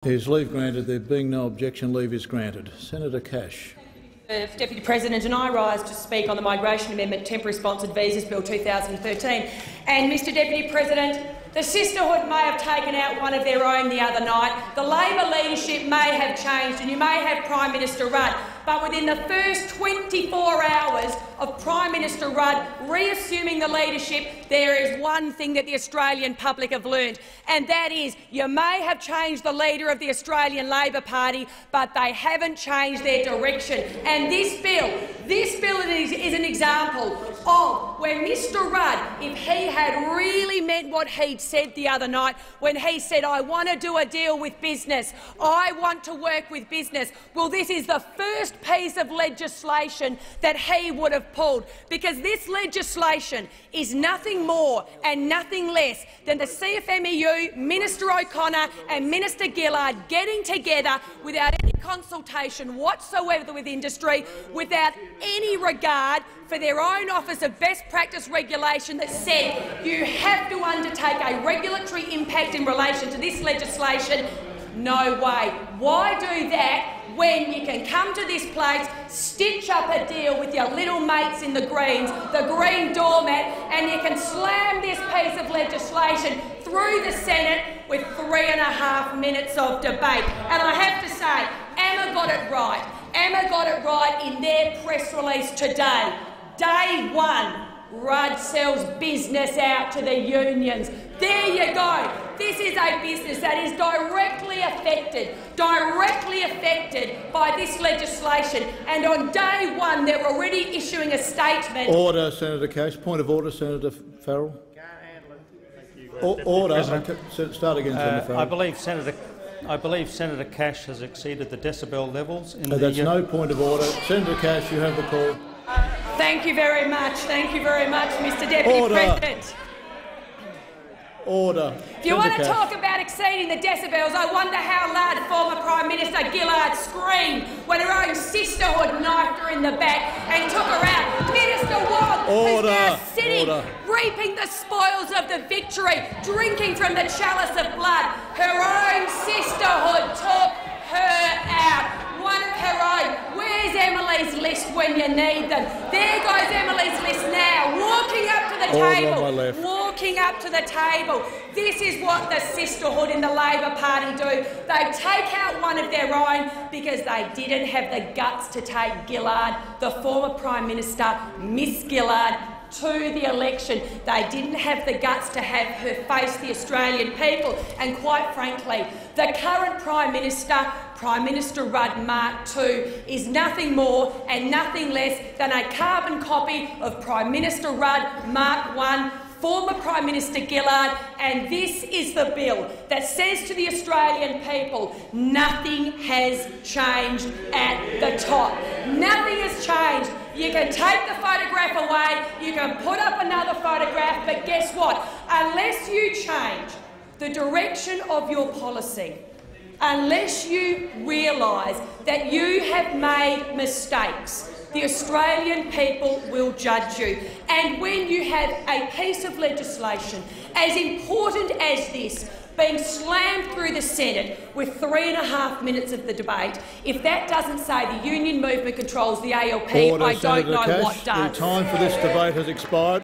Is leave granted? There being no objection, leave is granted. Senator Cash. Deputy President, and I rise to speak on the Migration Amendment Temporary Sponsored Visas Bill 2013. And, Mr Deputy President, the Sisterhood may have taken out one of their own the other night. The Labor leadership may have changed, and you may have Prime Minister Rudd. But within the first 24 hours of Prime Minister Rudd reassuming the leadership, there is one thing that the Australian public have learned, and that is you may have changed the leader of the Australian Labor Party, but they haven't changed their direction. And this bill is an example of where Mr Rudd, if he had really meant what he'd said the other night, when he said, "I want to do a deal with business, I want to work with business," well, this is the first piece of legislation that he would have pulled, because this legislation is nothing more and nothing less than the CFMEU, Minister O'Connor and Minister Gillard getting together without any consultation whatsoever with industry, without any regard for their own Office of Best Practice Regulation that said you have to undertake a regulatory impact in relation to this legislation. No way. Why do that when you can come to this place, stitch up a deal with your little mates in the Greens, the Green doormat, and you can slam this piece of legislation through the Senate with 3.5 minutes of debate? And I have to say, Emma got it right. Emma got it right in their press release today. Day one, Rudd sells business out to the unions. There you go. This is a business that is directly affected by this legislation. And on day one, they're already issuing a statement. Order, Senator Cash. Point of order, Senator Farrell. Order. Start again, Senator Farrell. I believe Senator Cash has exceeded the decibel levels. That's no point of order. Senator Cash, you have the call. Thank you very much. Thank you very much, Mr Deputy President. Order. If you want to talk about exceeding the decibels, I wonder how loud former Prime Minister Gillard screamed when her own sisterhood knifed her in the back and took her out. Minister Wong, who's now sitting, reaping the spoils of the victory, drinking from the chalice of blood. Her own sisterhood took her out. One of her own. Where's Emily's list when you need them? There goes Emily's list now, walking up to the table. Walking up to the table. This is what the sisterhood in the Labor Party do. They take out one of their own because they didn't have the guts to take Gillard, the former Prime Minister, Miss Gillard, to the election. They didn't have the guts to have her face the Australian people. And quite frankly, the current Prime Minister, Prime Minister Rudd Mark II, is nothing more and nothing less than a carbon copy of Prime Minister Rudd Mark I, former Prime Minister Gillard, and this is the bill that says to the Australian people, nothing has changed at the top. Nothing has changed. You can take the photograph away, you can put up another photograph, but guess what? Unless you change the direction of your policy, unless you realise that you have made mistakes, the Australian people will judge you. And when you have a piece of legislation as important as this being slammed through the Senate with 3.5 minutes of the debate, if that doesn't say the union movement controls the ALP, I don't know what does. The time for this debate has expired.